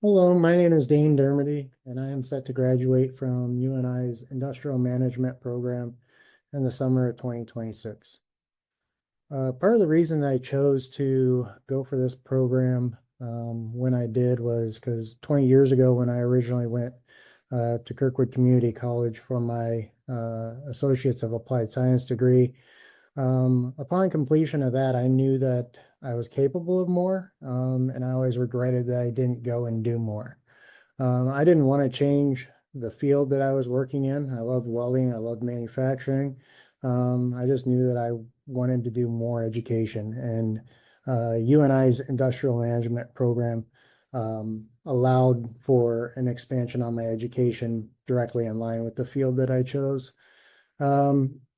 Hello, my name is Dane Dermody, and I am set to graduate from UNI's Industrial Management program in the summer of 2026. Part of the reason that I chose to go for this program when I did was because 20 years ago, when I originally went to Kirkwood Community College for my Associates of Applied Science degree, upon completion of that, I knew that I was capable of more, and I always regretted that I didn't go and do more. I didn't want to change the field that I was working in. I loved welding, I loved manufacturing. I just knew that I wanted to do more education, and UNI's industrial management program allowed for an expansion on my education directly in line with the field that I chose.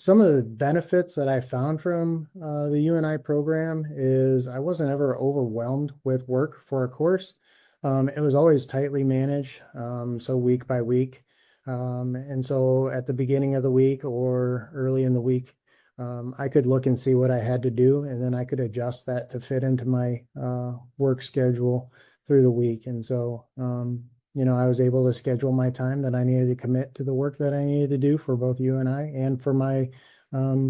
Some of the benefits that I found from the UNI program is I wasn't ever overwhelmed with work for a course. It was always tightly managed, so week by week. And so at the beginning of the week or early in the week, I could look and see what I had to do, and then I could adjust that to fit into my work schedule through the week. And so, I was able to schedule my time that I needed to commit to the work that I needed to do for both UNI and for my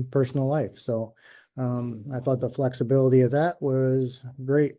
personal life. So I thought the flexibility of that was great.